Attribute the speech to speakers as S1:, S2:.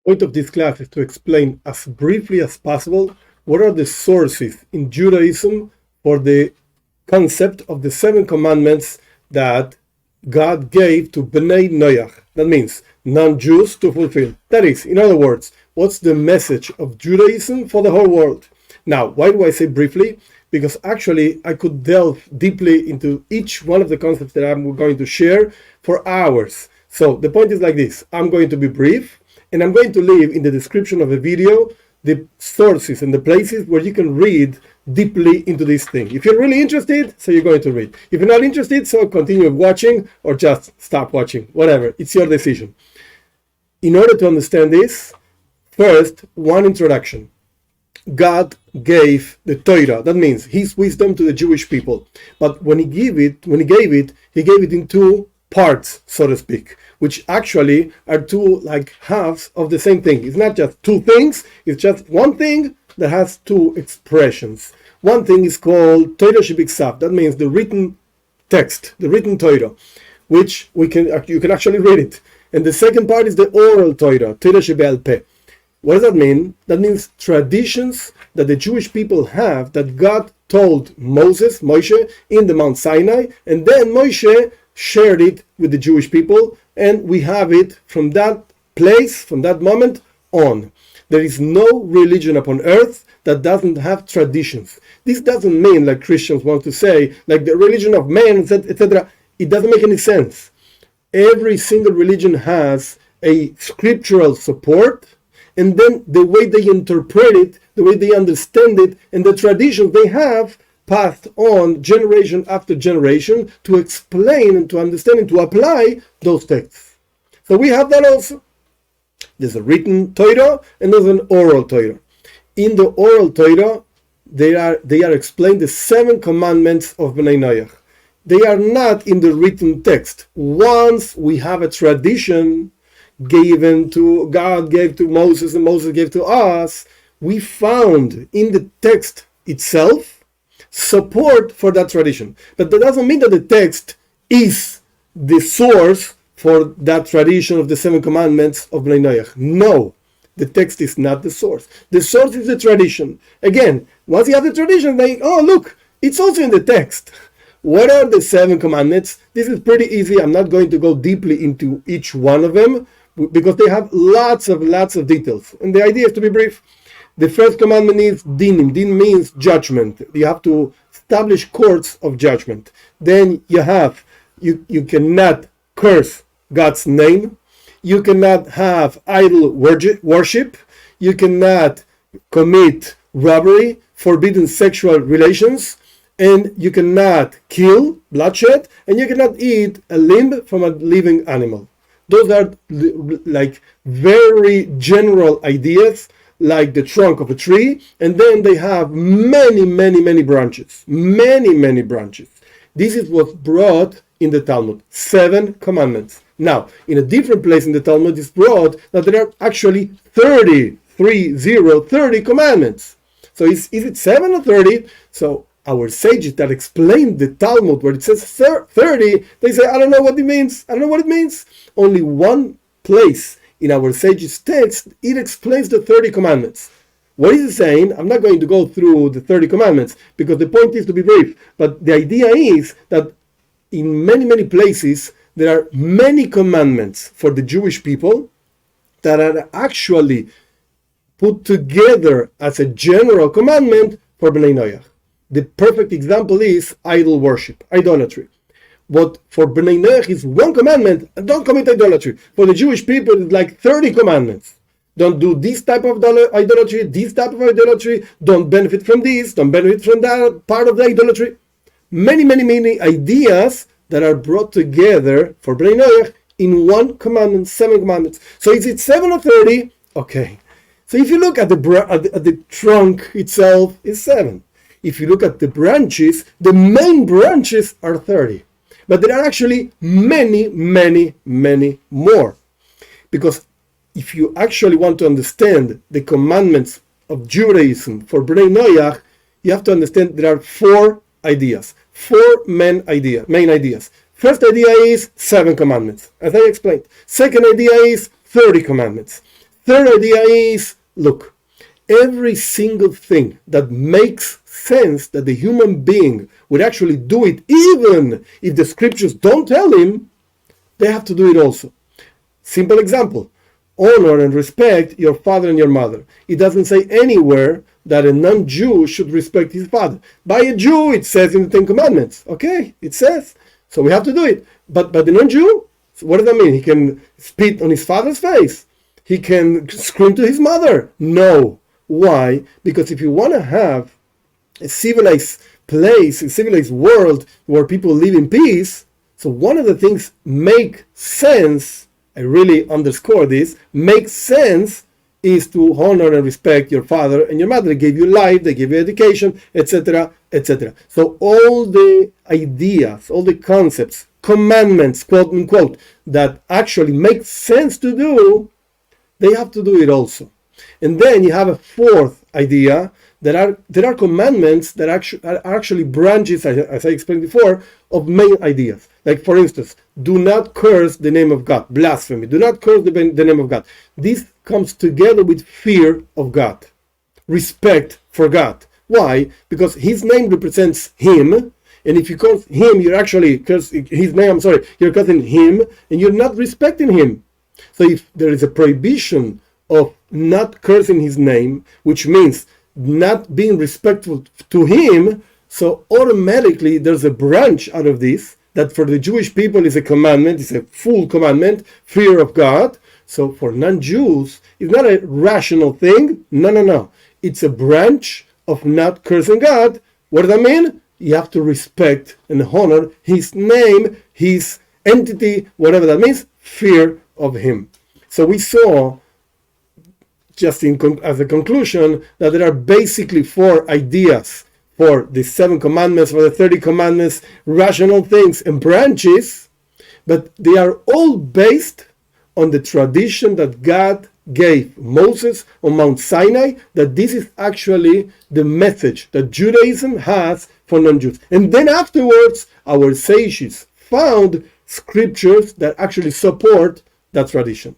S1: point of this class is to explain as briefly as possible what are the sources in Judaism for the concept of the 7 commandments that God gave to Bnei Noach. That means non-Jews to fulfill. That is, in other words, what's the message of Judaism for the whole world? Now, why do I say briefly? Because actually I could delve deeply into each one of the concepts that I'm going to share for hours. So the point is like this. I'm going to be brief, and I'm going to leave in the description of the video the sources and the places where you can read deeply into this thing. If you're really interested, so you're going to read. If you're not interested, so continue watching or just stop watching. Whatever. It's your decision. In order to understand this, first, one introduction. God gave the Torah. That means His wisdom to the Jewish people. But when He gave it, He gave it in 2 parts, so to speak, which actually are 2 like halves of the same thing. It's not just 2 things, it's just one thing that has 2 expressions. One thing is called Torah Shebiksav. That means the written text, the written Torah, which you can actually read it. And the second part is the oral Torah, Torah Shebe'al Peh. What does that mean? That means traditions that the Jewish people have that God told Moshe, in the Mount Sinai, and then Moshe shared it with the Jewish people, and we have it from that place, from that moment on. There is no religion upon earth that doesn't have traditions. This doesn't mean, like Christians want to say, like the religion of man, etc. It doesn't make any sense. Every single religion has a scriptural support, and then the way they interpret it, the way they understand it, and the traditions they have passed on generation after generation to explain and to understand and to apply those texts. So we have that also. There's a written Torah and there's an oral Torah. In the oral Torah, they are explained the 7 commandments of Bnei Noach. They are not in the written text. Once we have a tradition given to God, gave to Moses, and Moses gave to us, we found in the text itself support for that tradition. But that doesn't mean that the text is the source for that tradition of the 7 commandments of Bnei Noach. No, the text is not the source. The source is the tradition. Again, once you have the tradition, look, it's also in the text. What are the 7 commandments? This is pretty easy. I'm not going to go deeply into each one of them because they have lots of details. And the idea is to be brief. The first commandment is dinim. Din means judgment. You have to establish courts of judgment. Then you cannot curse God's name. You cannot have idol worship. You cannot commit robbery, forbidden sexual relations, and you cannot kill, bloodshed, and you cannot eat a limb from a living animal. Those are like very general ideas, like the trunk of a tree, and then they have many branches. Many branches. This is what's brought in the Talmud. 7 commandments. Now, in a different place in the Talmud, it's brought that there are actually 30 commandments. So is it 7 or 30? So our sages that explain the Talmud, where it says 30, they say, I don't know what it means. Only one place in our sages' text, it explains the 30 commandments. What is it saying? I'm not going to go through the 30 commandments because the point is to be brief. But the idea is that in many places, there are many commandments for the Jewish people that are actually put together as a general commandment for Bnei Noach. The perfect example is idol worship, idolatry. What for Bnei Noach is one commandment, don't commit idolatry. For the Jewish people, it's like 30 commandments. Don't do this type of idolatry, this type of idolatry. Don't benefit from this, don't benefit from that part of the idolatry. Many ideas that are brought together for Bnei Noach in one commandment, 7 commandments. So is it 7 or 30? Okay. So if you look at the trunk itself, it's 7. If you look at the branches, the main branches are 30. But there are actually many more. Because if you actually want to understand the commandments of Judaism for Bnei Noach, you have to understand there are 4 ideas. 4 main ideas. First idea is 7 commandments, as I explained. Second idea is 30 commandments. third idea is, look, every single thing that makes sense that the human being would actually do it, even if the scriptures don't tell him, they have to do it also. Simple example: honor and respect your father and your mother. It doesn't say anywhere that a non-Jew should respect his father. By a Jew, it says in the Ten Commandments. Okay, it says. So we have to do it. But the non-Jew, what does that mean? He can spit on his father's face. He can scream to his mother. No. Why? Because if you want to have a civilized place, a civilized world where people live in peace, so one of the things make sense, I really underscore this, makes sense, is to honor and respect your father and your mother. They gave you life, they gave you education, etc., etc. So all the ideas, all the concepts, commandments, quote unquote, that actually make sense to do, they have to do it also. And then you have a fourth idea, that there are commandments that are actually branches, as I explained before, of main ideas. Like, for instance, do not curse the name of God, blasphemy. Do not curse the name of God. This comes together with fear of God, respect for God. Why? Because his name represents him, and if you curse him, you're actually cursing his name. You're cursing him, and you're not respecting him. So if there is a prohibition of not cursing his name, which means not being respectful to him, so automatically there's a branch out of this that for the Jewish people is a commandment, it's a full commandment, fear of God. So for non-Jews, it's not a rational thing. No. It's a branch of not cursing God. What does that mean? You have to respect and honor his name, his entity, whatever that means, fear of him. So we saw, just as a conclusion, that there are basically four ideas for the 7 commandments, for the 30 commandments, rational things and branches, but they are all based on the tradition that God gave Moses on Mount Sinai, that this is actually the message that Judaism has for non-Jews. And then afterwards, our sages found scriptures that actually support that tradition.